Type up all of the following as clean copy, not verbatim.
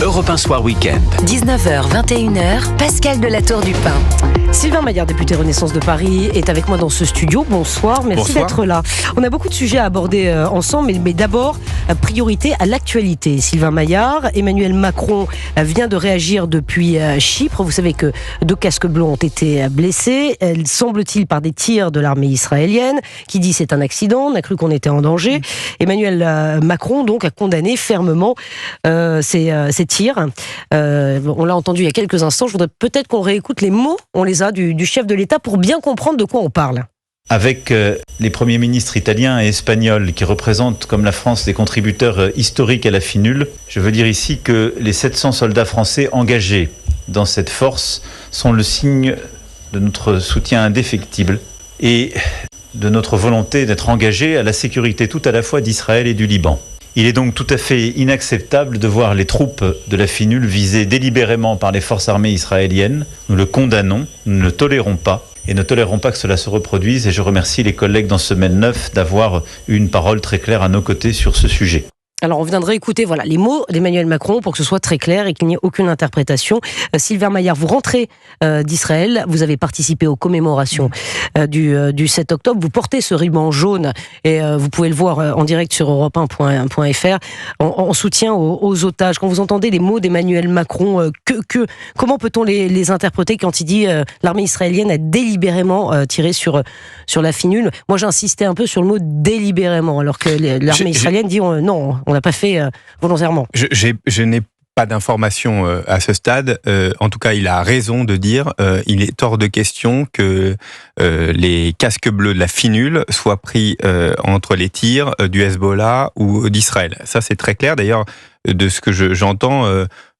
Europe 1 Soir Week-end. 19h, 21h, Pascal de la Tour du Pin. Sylvain Maillard, député Renaissance de Paris, est avec moi dans ce studio. Bonsoir, merci d'être là. On a beaucoup de sujets à aborder ensemble, mais d'abord, priorité à l'actualité. Sylvain Maillard, Emmanuel Macron vient de réagir depuis Chypre. Vous savez que 2 casques bleus ont été blessés, semble-t-il par des tirs de l'armée israélienne, qui dit c'est un accident, on a cru qu'on était en danger. Emmanuel Macron donc a condamné fermement ces tirs. On l'a entendu il y a quelques instants. Je voudrais peut-être qu'on réécoute les mots, on les a, du chef de l'État pour bien comprendre de quoi on parle. Avec les premiers ministres italiens et espagnols qui représentent, comme la France, des contributeurs historiques à la FINUL, je veux dire ici que les 700 soldats français engagés dans cette force sont le signe de notre soutien indéfectible et de notre volonté d'être engagés à la sécurité tout à la fois d'Israël et du Liban. Il est donc tout à fait inacceptable de voir les troupes de la FINUL visées délibérément par les forces armées israéliennes. Nous le condamnons, nous ne le tolérons pas et ne tolérons pas que cela se reproduise. Et je remercie les collègues dans Semaine 9 d'avoir eu une parole très claire à nos côtés sur ce sujet. Alors on viendrait écouter les mots d'Emmanuel Macron pour que ce soit très clair et qu'il n'y ait aucune interprétation. Sylvain Maillard, vous rentrez d'Israël, vous avez participé aux commémorations du 7 octobre, vous portez ce ruban jaune et vous pouvez le voir en direct sur europe1.fr en soutien aux otages. Quand vous entendez les mots d'Emmanuel Macron, comment peut-on les interpréter quand il dit l'armée israélienne a délibérément tiré sur la FINUL? Moi j'insistais un peu sur le mot délibérément alors que l'armée israélienne dit non. On n'a pas fait volontairement. Je n'ai pas d'informations à ce stade. En tout cas, il a raison de dire il est hors de question que les casques bleus de la FINUL soient pris entre les tirs du Hezbollah ou d'Israël. Ça, c'est très clair. D'ailleurs, de ce que j'entends,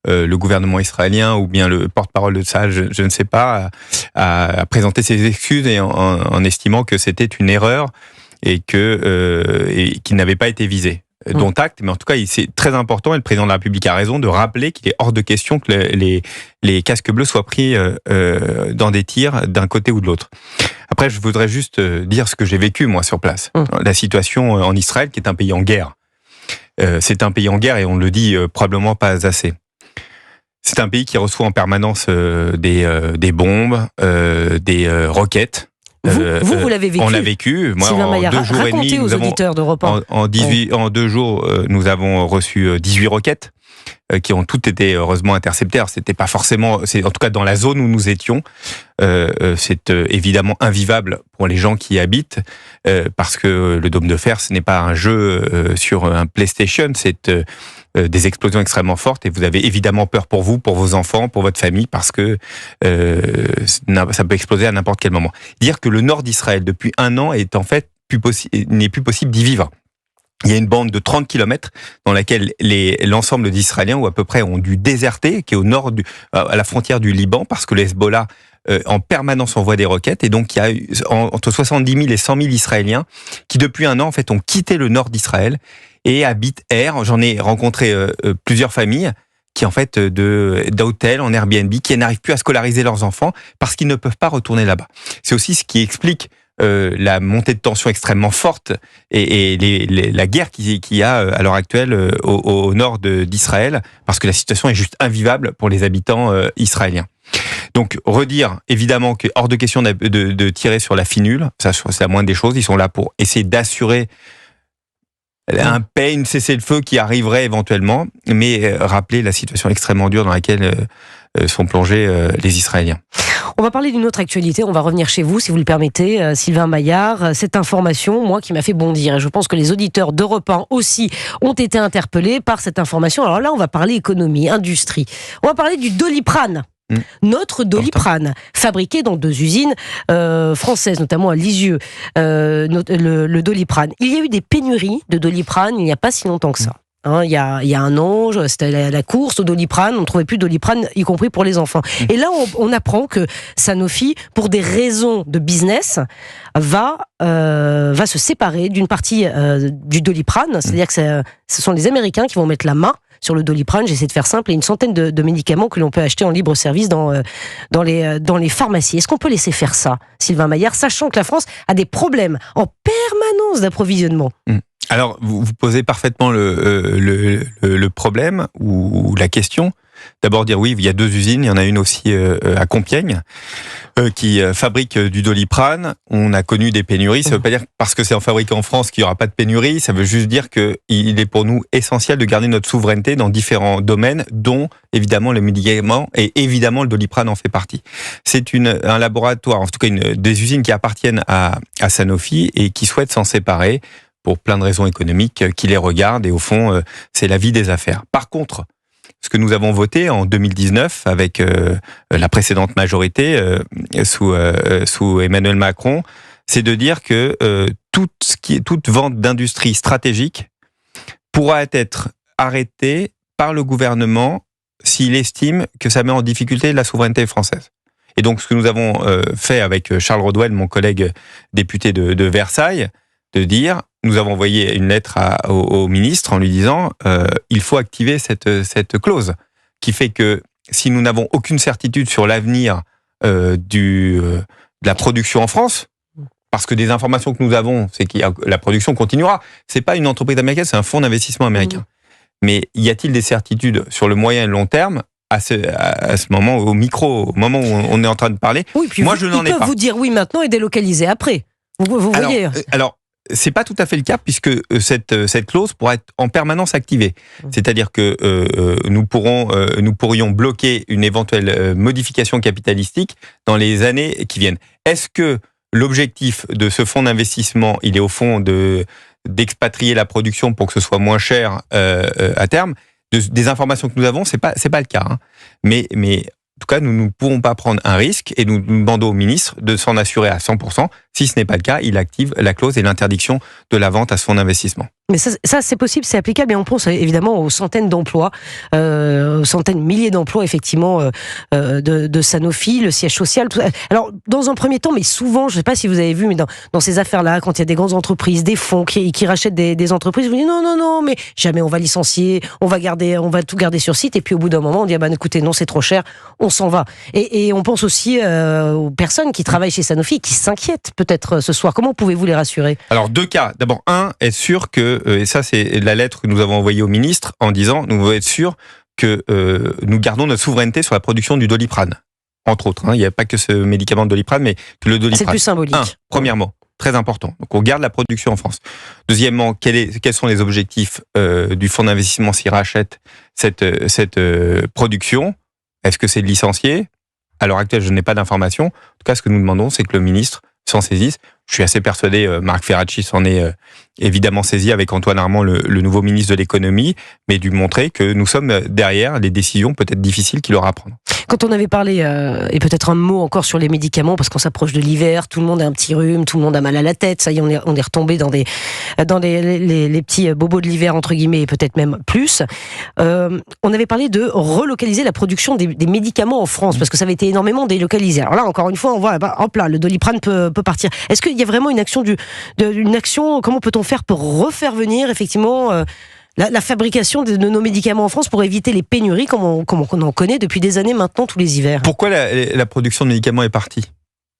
le gouvernement israélien ou bien le porte-parole de ça, je ne sais pas, a présenté ses excuses en estimant que c'était une erreur et qu'il n'avait pas été visé. Dont acte, mais en tout cas, c'est très important, et le président de la République a raison de rappeler qu'il est hors de question que les casques bleus soient pris dans des tirs d'un côté ou de l'autre. Après, je voudrais juste dire ce que j'ai vécu, moi, sur place. La situation en Israël, qui est un pays en guerre. C'est un pays en guerre, et on le dit probablement pas assez. C'est un pays qui reçoit en permanence des bombes, des roquettes. Vous l'avez vécu. On l'a vécu. Moi, Sylvain Maillard, 2 jours et demi, aux auditeurs d'Europe 1. En 2 jours, nous avons reçu 18 roquettes qui ont toutes été heureusement interceptées. Alors, c'était pas forcément, en tout cas dans la zone où nous étions, c'est évidemment invivable pour les gens qui y habitent, parce que le Dôme de Fer, ce n'est pas un jeu sur un PlayStation, c'est des explosions extrêmement fortes, et vous avez évidemment peur pour vous, pour vos enfants, pour votre famille, parce que ça peut exploser à n'importe quel moment. Dire que le nord d'Israël, depuis 1 an, est en fait n'est plus possible d'y vivre. Il y a une bande de 30 km dans laquelle l'ensemble d'Israéliens, ou à peu près, ont dû déserter, qui est au nord, à la frontière du Liban, parce que le Hezbollah en permanence envoie des roquettes, et donc il y a entre 70 000 et 100 000 Israéliens qui, depuis 1 an, en fait, ont quitté le nord d'Israël et habitent air. J'en ai rencontré plusieurs familles qui, en fait, d'hôtels en Airbnb, qui n'arrivent plus à scolariser leurs enfants parce qu'ils ne peuvent pas retourner là-bas. C'est aussi ce qui explique la montée de tension extrêmement forte et la guerre qu'il y a à l'heure actuelle au nord d'Israël, parce que la situation est juste invivable pour les habitants israéliens. Donc, redire évidemment qu'il est hors de question de tirer sur la FINUL, ça c'est la moindre des choses. Ils sont là pour essayer d'assurer un paix, une cessez-le-feu qui arriverait éventuellement, mais rappeler la situation extrêmement dure dans laquelle sont plongés les Israéliens. On va parler d'une autre actualité, on va revenir chez vous, si vous le permettez, Sylvain Maillard. Cette information, moi, qui m'a fait bondir, et je pense que les auditeurs d'Europe 1 aussi ont été interpellés par cette information. Alors là, on va parler économie, industrie. On va parler du Doliprane. Notre Doliprane, fabriqué dans 2 usines françaises, notamment à Lisieux, le Doliprane. Il y a eu des pénuries de Doliprane il n'y a pas si longtemps que ça. Il y a 1 an, c'était la course au Doliprane, on ne trouvait plus de Doliprane, y compris pour les enfants. Et là, on apprend que Sanofi, pour des raisons de business, va se séparer d'une partie du Doliprane. C'est-à-dire que ce sont les Américains qui vont mettre la main sur le Doliprane, j'essaie de faire simple, et une centaine de médicaments que l'on peut acheter en libre service dans les pharmacies. Est-ce qu'on peut laisser faire ça, Sylvain Maillard, sachant que la France a des problèmes en permanence d'approvisionnement ? Alors, vous posez parfaitement le problème ou la question. D'abord dire oui, il y a 2 usines, il y en a une aussi à Compiègne qui fabrique du Doliprane. On a connu des pénuries, ça veut pas dire parce que c'est fabriqué en France qu'il n'y aura pas de pénurie, ça veut juste dire qu'il est pour nous essentiel de garder notre souveraineté dans différents domaines, dont évidemment les médicaments, et évidemment le Doliprane en fait partie. C'est un laboratoire, en tout cas des usines qui appartiennent à Sanofi et qui souhaitent s'en séparer pour plein de raisons économiques qui les regardent, et au fond, c'est la vie des affaires. Par contre, ce que nous avons voté en 2019 avec la précédente majorité sous Emmanuel Macron, c'est de dire que toute vente d'industrie stratégique pourra être arrêtée par le gouvernement s'il estime que ça met en difficulté la souveraineté française. Et donc, ce que nous avons fait avec Charles Rodwell, mon collègue député de Versailles, de dire, nous avons envoyé une lettre au ministre en lui disant il faut activer cette clause qui fait que si nous n'avons aucune certitude sur l'avenir de la production en France, parce que des informations que nous avons, c'est que la production continuera. C'est pas une entreprise américaine, c'est un fonds d'investissement américain. Mais y a-t-il des certitudes sur le moyen et le long terme à ce moment, au moment où on est en train de parler? Oui, puis moi je n'en ai pas. Ils peuvent vous dire oui maintenant et délocaliser après. Vous voyez. Alors, c'est pas tout à fait le cas puisque cette clause pourra être en permanence activée. C'est-à-dire que nous pourrions bloquer une éventuelle modification capitalistique dans les années qui viennent. Est-ce que l'objectif de ce fonds d'investissement, il est au fond d'expatrier la production pour que ce soit moins cher à terme? Des informations que nous avons, c'est pas le cas. Hein. Mais en tout cas, nous ne pourrons pas prendre un risque et nous demandons au ministre de s'en assurer à 100%. Si ce n'est pas le cas, il active la clause et l'interdiction de la vente à ce fonds d'investissement. Mais ça c'est possible, c'est applicable, et on pense évidemment aux centaines d'emplois, aux centaines, milliers d'emplois effectivement de Sanofi, le siège social. Tout ça. Alors dans un premier temps, mais souvent, je ne sais pas si vous avez vu, mais dans ces affaires-là, quand il y a des grandes entreprises, des fonds qui rachètent des entreprises, vous dites non, mais jamais on va licencier, on va tout garder sur site, et puis au bout d'un moment, on dit écoutez, non, c'est trop cher, on s'en va. Et on pense aussi aux personnes qui travaillent chez Sanofi, qui s'inquiètent peut-être ce soir. Comment pouvez-vous les rassurer? Alors 2 cas. D'abord, être sûr que, et ça c'est la lettre que nous avons envoyée au ministre en disant, nous voulons être sûrs que nous gardons notre souveraineté sur la production du Doliprane. Entre autres, il n'y a pas que ce médicament de Doliprane, mais que le Doliprane. C'est plus symbolique. Premièrement, très important. Donc on garde la production en France. Deuxièmement, quels sont les objectifs du fonds d'investissement s'il rachète cette production? Est-ce que c'est de licencier? À l'heure actuelle, je n'ai pas d'informations. En tout cas, ce que nous demandons, c'est que le ministre s'en saisisse. Je suis assez persuadé, Marc Ferracci s'en est évidemment saisi avec Antoine Armand, le nouveau ministre de l'économie, mais de montrer que nous sommes derrière les décisions peut-être difficiles qu'il aura à prendre. Quand on avait parlé, et peut-être un mot encore sur les médicaments, parce qu'on s'approche de l'hiver, tout le monde a un petit rhume, tout le monde a mal à la tête, ça y est, on est retombé dans les petits bobos de l'hiver, entre guillemets, et peut-être même plus. On avait parlé de relocaliser la production des médicaments en France, parce que ça avait été énormément délocalisé. Alors là, encore une fois, on voit, hop là, le Doliprane peut partir. Est-ce qu'il y a vraiment une action comment peut-on faire pour refaire venir, effectivement, la fabrication de nos médicaments en France pour éviter les pénuries comme on en connaît depuis des années maintenant tous les hivers? Pourquoi la production de médicaments est partie?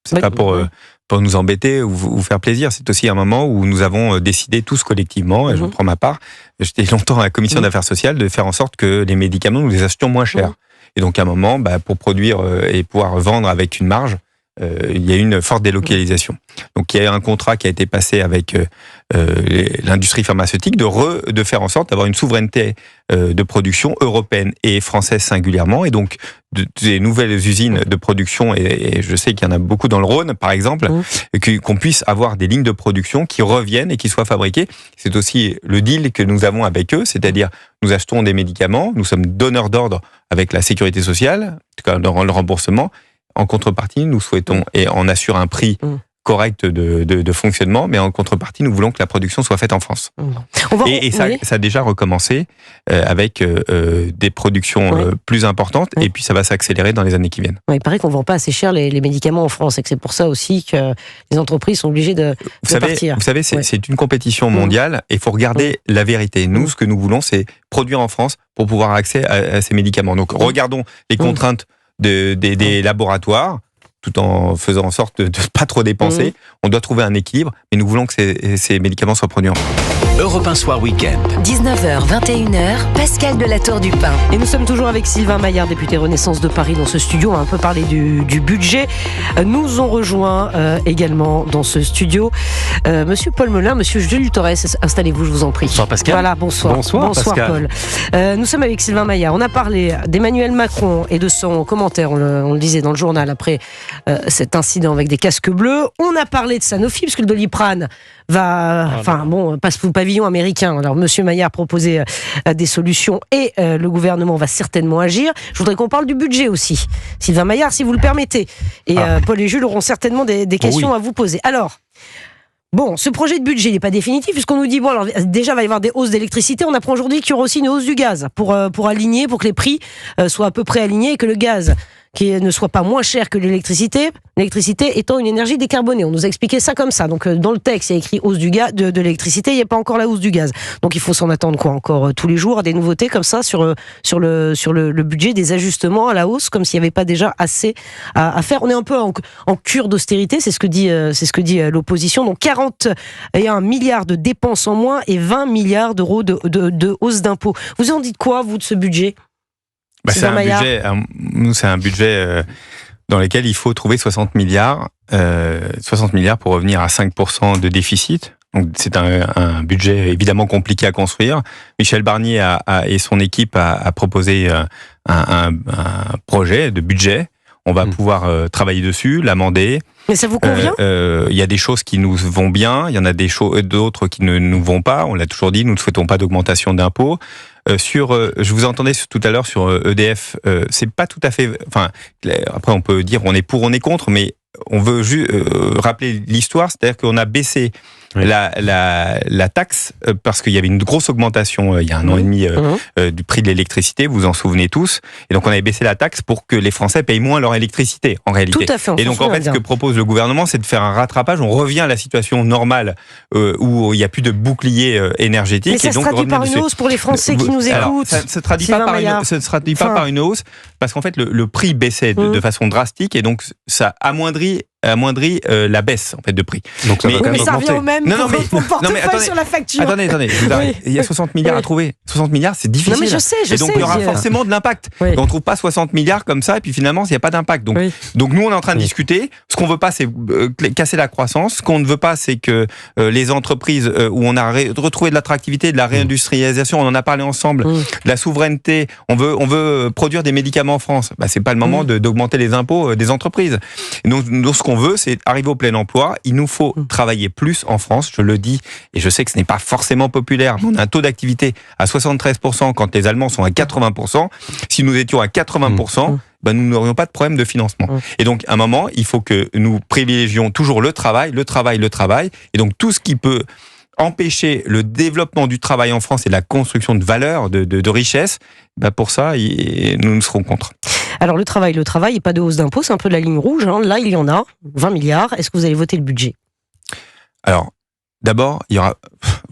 C'est pas pour nous embêter ou vous faire plaisir, c'est aussi un moment où nous avons décidé tous collectivement, et je prends ma part, j'étais longtemps à la commission d'affaires sociales, de faire en sorte que les médicaments, nous les achetions moins chers. Et donc à un moment, pour produire et pouvoir vendre avec une marge, il y a eu une forte délocalisation. Donc il y a un contrat qui a été passé avec l'industrie pharmaceutique de faire en sorte d'avoir une souveraineté de production européenne et française singulièrement, et donc des nouvelles usines de production, et je sais qu'il y en a beaucoup dans le Rhône par exemple, qu'on puisse avoir des lignes de production qui reviennent et qui soient fabriquées. C'est aussi le deal que nous avons avec eux, c'est-à-dire nous achetons des médicaments, nous sommes donneurs d'ordre avec la sécurité sociale, en tout cas dans le remboursement. En contrepartie, nous souhaitons, et on assure un prix correct de fonctionnement, mais en contrepartie, nous voulons que la production soit faite en France. Et ça a déjà recommencé avec des productions plus importantes, et puis ça va s'accélérer dans les années qui viennent. Il paraît qu'on ne vend pas assez cher les médicaments en France, et que c'est pour ça aussi que les entreprises sont obligées de partir. Vous savez, c'est une compétition mondiale, et il faut regarder la vérité. Nous, ce que nous voulons, c'est produire en France pour pouvoir avoir accès à ces médicaments. Donc regardons les contraintes des laboratoires. tout en faisant en sorte de pas trop dépenser. On doit trouver un équilibre, mais nous voulons que ces médicaments soient produits en France. Europe 1 Soir Week-end. 19h, 21h, Pascal de la Tour du Pin. Et nous sommes toujours avec Sylvain Maillard, député Renaissance de Paris, dans ce studio. On va un peu parler du budget. Nous ont rejoint également dans ce studio Monsieur Paul Melun, Monsieur Jules Torres. Installez-vous, je vous en prie. Bonsoir Pascal. Voilà, bonsoir. Bonsoir Pascal. Paul. Nous sommes avec Sylvain Maillard. On a parlé d'Emmanuel Macron et de son commentaire, on le disait dans le journal, après cet incident avec des casques bleus. On a parlé de Sanofi, parce que le Doliprane passe sous pavillon américain. Alors, Monsieur Maillard proposait des solutions et le gouvernement va certainement agir. Je voudrais qu'on parle du budget aussi. Sylvain Maillard, si vous le permettez. Et Paul et Jules auront certainement des questions à vous poser. Alors, ce projet de budget, il n'est pas définitif, puisqu'on nous dit, alors déjà, il va y avoir des hausses d'électricité. On apprend aujourd'hui qu'il y aura aussi une hausse du gaz pour aligner, pour que les prix soient à peu près alignés et que le gaz qui ne soit pas moins cher que l'électricité étant une énergie décarbonée. On nous a expliqué ça comme ça. Donc, dans le texte, il y a écrit hausse du gaz, de l'électricité, il n'y a pas encore la hausse du gaz. Donc, il faut s'en attendre encore tous les jours à des nouveautés comme ça sur le budget, des ajustements à la hausse, comme s'il n'y avait pas déjà assez à faire. On est un peu en cure d'austérité, c'est ce que dit l'opposition. Donc, 41 milliards de dépenses en moins et 20 milliards d'euros de hausse d'impôts. Vous en dites quoi, vous, de ce budget ? C'est un budget dans lequel il faut trouver 60 milliards pour revenir à 5% de déficit. Donc c'est un budget évidemment compliqué à construire. Michel Barnier et son équipe a proposé un projet de budget. On va pouvoir travailler dessus, l'amender. Mais ça vous convient ? Il y a des choses qui nous vont bien, il y en a d'autres qui ne nous vont pas. On l'a toujours dit, nous ne souhaitons pas d'augmentation d'impôts. Je vous entendais tout à l'heure sur EDF. C'est pas tout à fait. Enfin, après on peut dire on est pour, on est contre, mais on veut juste rappeler l'histoire, c'est-à-dire qu'on a baissé la taxe parce qu'il y avait une grosse augmentation il y a un an et demi du prix de l'électricité, vous vous en souvenez tous, et donc on avait baissé la taxe pour que les Français payent moins leur électricité en réalité. Tout à fait. Et donc en fait ce que propose le gouvernement, c'est de faire un rattrapage, on revient à la situation normale où il n'y a plus de bouclier énergétique. Mais ça se traduit par une hausse pour les Français qui nous écoutent. Ça ne se traduit pas par une hausse parce qu'en fait le prix baissait de façon drastique et donc ça amoindrit la baisse en fait de prix. Donc ça ça revient au même pour portefeuille sur la facture. Attendez, il y a 60 milliards à trouver. 60 milliards, c'est difficile. Non mais je sais. Et donc il y aura forcément de l'impact. Oui. On ne trouve pas 60 milliards comme ça et puis finalement il n'y a pas d'impact. Donc nous on est en train de discuter. Ce qu'on veut pas c'est casser la croissance. Ce qu'on ne veut pas c'est que les entreprises où on a retrouvé de l'attractivité, de la réindustrialisation, on en a parlé ensemble, de la souveraineté. On veut produire des médicaments en France. C'est pas le moment d'augmenter les impôts des entreprises. Et donc ce qu'on veut, c'est arriver au plein emploi. Il nous faut travailler plus en France, je le dis, et je sais que ce n'est pas forcément populaire, mais on a un taux d'activité à 73% quand les Allemands sont à 80%. Si nous étions à 80%, nous n'aurions pas de problème de financement. Et donc, à un moment, il faut que nous privilégions toujours le travail, et donc tout ce qui peut empêcher le développement du travail en France et la construction de valeur, de richesse, pour ça, nous ne serons contre. Alors le travail, et pas de hausse d'impôts, c'est un peu la ligne rouge. Là, il y en a 20 milliards. Est-ce que vous allez voter le budget ? Alors, d'abord, on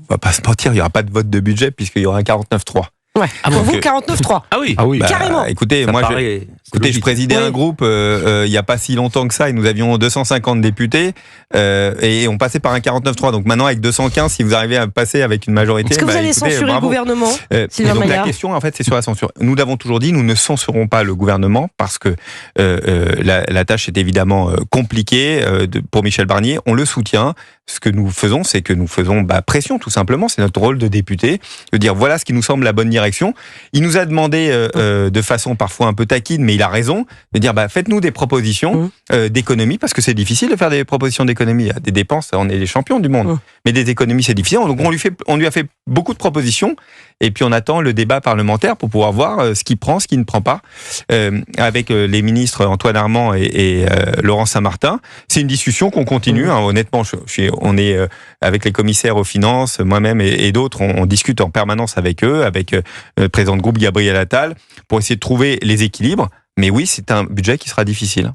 va pas se mentir, il n'y aura pas de vote de budget puisqu'il y aura un 49-3. Ouais. Pour vous, 49-3. Ah oui. Carrément. Écoutez, je présidais un groupe il n'y a pas si longtemps que ça et nous avions 250 députés et on passait par un 49-3. Donc maintenant, avec 215, si vous arrivez à passer avec une majorité... Est-ce que vous allez censurer le gouvernement, Sylvain Maillard ? La question, en fait, c'est sur la censure. Nous l'avons toujours dit, nous ne censurons pas le gouvernement parce que la tâche est évidemment compliquée pour Michel Barnier. On le soutient. Ce que nous faisons, c'est que nous faisons pression, tout simplement. C'est notre rôle de député, de dire voilà ce qui nous semble la bonne direction. Il nous a demandé de façon parfois un peu taquine, mais il a raison, de dire faites-nous des propositions d'économie, parce que c'est difficile de faire des propositions d'économie. Il y a des dépenses, on est les champions du monde. Mais des économies, c'est difficile. Donc on lui a fait beaucoup de propositions, et puis on attend le débat parlementaire pour pouvoir voir ce qui prend, ce qui ne prend pas, avec les ministres Antoine Armand et Laurent Saint-Martin. C'est une discussion qu'on continue. Honnêtement, on est avec les commissaires aux finances, moi-même et d'autres, on discute en permanence avec eux, avec le président de groupe Gabriel Attal, pour essayer de trouver les équilibres. Mais oui, c'est un budget qui sera difficile.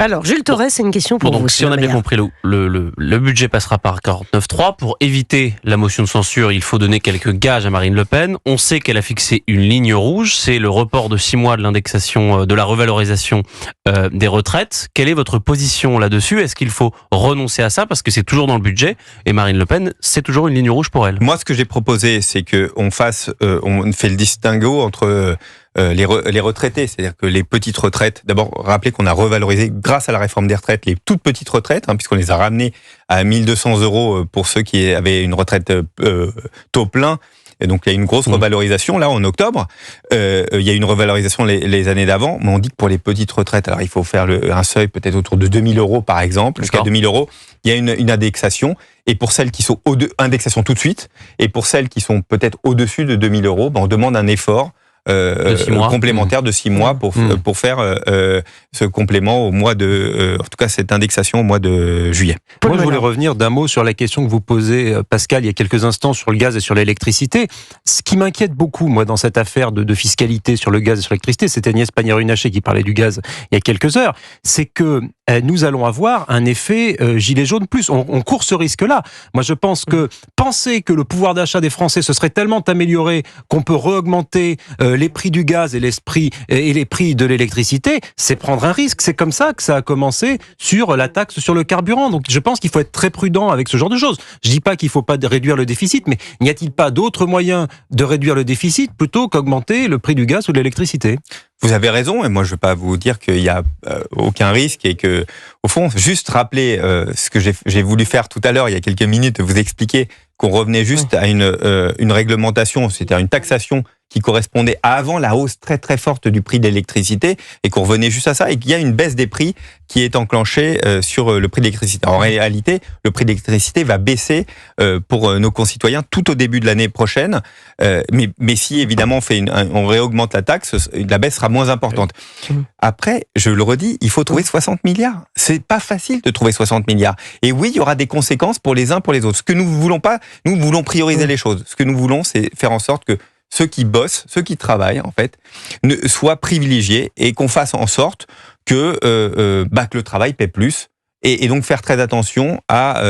Alors, Jules Torres, c'est une question pour vous. Donc, si on a bien compris, le budget passera par 49.3. Pour éviter la motion de censure, il faut donner quelques gages à Marine Le Pen. On sait qu'elle a fixé une ligne rouge, c'est le report de 6 mois de l'indexation, de la revalorisation des retraites. Quelle est votre position là-dessus ? Est-ce qu'il faut renoncer à ça parce que c'est toujours dans le budget et Marine Le Pen, c'est toujours une ligne rouge pour elle ? Moi, ce que j'ai proposé, c'est qu'on fasse, on fait le distinguo entre les retraités, c'est-à-dire que les petites retraites, d'abord, rappelez qu'on a revalorisé, grâce à la réforme des retraites, les toutes petites retraites, puisqu'on les a ramenées à 1 200 € pour ceux qui avaient une retraite taux plein. Et donc, il y a une grosse revalorisation, là, en octobre. Il y a une revalorisation les années d'avant, mais on dit que pour les petites retraites, alors il faut faire un seuil peut-être autour de 2 000 €, par exemple, jusqu'à 2 000 €. Il y a une indexation. Et pour celles qui sont indexation tout de suite, et pour celles qui sont peut-être au-dessus de 2 000 €, on demande un effort complémentaire de 6 mois pour faire ce complément au mois de, en tout cas cette indexation au mois de juillet. Moi, je voulais revenir d'un mot sur la question que vous posez, Pascal, il y a quelques instants sur le gaz et sur l'électricité. Ce qui m'inquiète beaucoup, moi, dans cette affaire de fiscalité sur le gaz et sur l'électricité, c'était Agnès Pannier-Runacher qui parlait du gaz il y a quelques heures, c'est que nous allons avoir un effet gilet jaune plus. On court ce risque-là. Moi, je pense que penser que le pouvoir d'achat des Français se serait tellement amélioré qu'on peut réaugmenter les prix du gaz et les prix de l'électricité, c'est prendre un risque. C'est comme ça que ça a commencé sur la taxe sur le carburant. Donc, je pense qu'il faut être très prudent avec ce genre de choses. Je dis pas qu'il faut pas réduire le déficit, mais n'y a-t-il pas d'autres moyens de réduire le déficit plutôt qu'augmenter le prix du gaz ou de l'électricité ? Vous avez raison, et moi je ne vais pas vous dire qu'il n'y a aucun risque et que, au fond, juste rappeler ce que j'ai voulu faire tout à l'heure, il y a quelques minutes, vous expliquer qu'on revenait juste à une réglementation, c'est-à-dire une taxation qui correspondait à avant la hausse très très forte du prix de l'électricité et qu'on revenait juste à ça et qu'il y a une baisse des prix qui est enclenchée sur le prix de l'électricité. En réalité, le prix de l'électricité va baisser pour nos concitoyens tout au début de l'année prochaine, mais si évidemment on réaugmente la taxe, la baisse sera moins importante. Après, je le redis, il faut trouver 60 milliards. C'est pas facile de trouver 60 milliards. Et oui, il y aura des conséquences pour les uns pour les autres. Ce que nous voulons pas, nous voulons prioriser les choses. Ce que nous voulons, c'est faire en sorte que ceux qui bossent, ceux qui travaillent, en fait, soient privilégiés et qu'on fasse en sorte que le travail paie plus. Et donc faire très attention à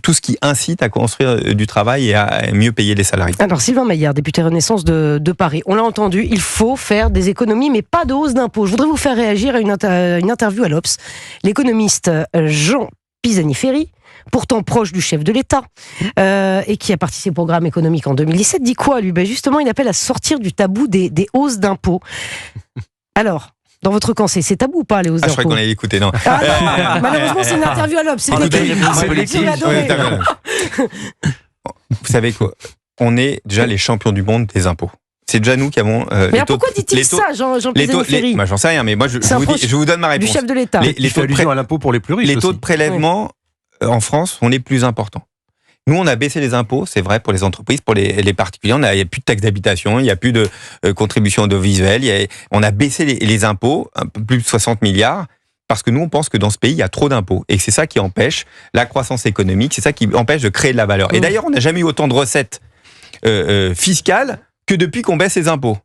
tout ce qui incite à construire du travail et à mieux payer les salariés. Alors Sylvain Maillard, député Renaissance de Paris, on l'a entendu, il faut faire des économies mais pas de hausse d'impôts. Je voudrais vous faire réagir à une interview à l'Obs. L'économiste Jean Pisani-Ferry, pourtant proche du chef de l'État, et qui a participé au programme économique en 2017, dit quoi lui ? Justement, il appelle à sortir du tabou des hausses d'impôts. Alors, dans votre camp, c'est tabou ou pas les hausses d'impôts ? Je croyais qu'on allait l'écouter, non. Non, malheureusement, c'est une interview à l'Obs. Vous savez quoi ? On est déjà les champions du monde des impôts. C'est déjà nous qui avons mais pourquoi dit-il ça, Jean Pisani-Ferry ? Moi, j'en sais rien, mais moi, je vous donne ma réponse. Du chef de l'État. Les taux à l'impôt pour les plus riches. Les taux de prélèvement en France sont les plus importants. Nous, on a baissé les impôts, c'est vrai, pour les entreprises, pour les particuliers. Il n'y a plus de taxes d'habitation, il n'y a plus de contribution audiovisuelle. On a baissé les impôts, un peu plus de 60 milliards, parce que nous, on pense que dans ce pays, il y a trop d'impôts. Et c'est ça qui empêche la croissance économique, c'est ça qui empêche de créer de la valeur. Et d'ailleurs, on n'a jamais eu autant de recettes fiscales que depuis qu'on baisse les impôts.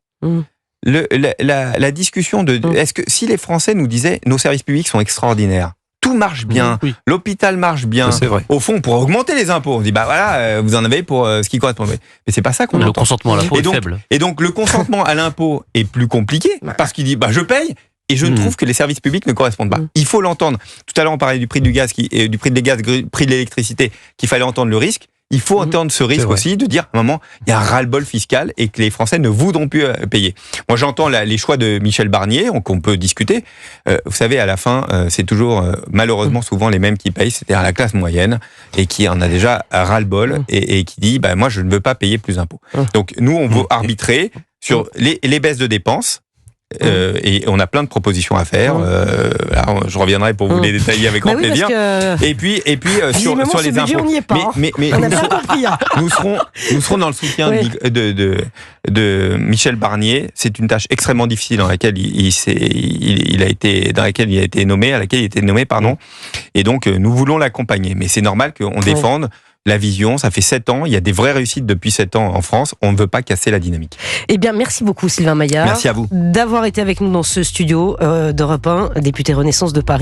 La discussion est-ce que si les Français nous disaient nos services publics sont extraordinaires, tout marche bien, l'hôpital marche bien, au fond, on pourrait augmenter les impôts. On dit, vous en avez pour ce qui correspond. Mais c'est pas ça qu'on entend. Le consentement à l'impôt est faible. Et donc, le consentement à l'impôt est plus compliqué, parce qu'il dit, je paye, et je trouve que les services publics ne correspondent pas. Il faut l'entendre. Tout à l'heure, on parlait du prix du gaz, du prix des gaz, prix de l'électricité, qu'il fallait entendre le risque. Il faut entendre ce risque aussi de dire, à un moment, il y a un ras-le-bol fiscal et que les Français ne voudront plus payer. Moi, j'entends les choix de Michel Barnier, qu'on peut discuter. Vous savez, à la fin, c'est toujours, malheureusement, souvent les mêmes qui payent, c'est-à-dire la classe moyenne, et qui en a déjà ras-le-bol et qui dit, moi, je ne veux pas payer plus d'impôts. Donc, nous, on veut arbitrer sur les baisses de dépenses. Et on a plein de propositions à faire. Alors, je reviendrai pour vous les détailler avec grand plaisir. Et puis sur les impôts. On n'y est pas. Mais nous serons dans le soutien de Michel Barnier. C'est une tâche extrêmement difficile dans laquelle il a été nommé, pardon. Et donc nous voulons l'accompagner. Mais c'est normal qu'on défende la vision. Ça fait 7 ans. Il y a des vraies réussites depuis 7 ans en France. On ne veut pas casser la dynamique. Eh bien, merci beaucoup Sylvain Maillard. Merci à vous. D'avoir été avec nous dans ce studio d'Europe 1, député Renaissance de Paris.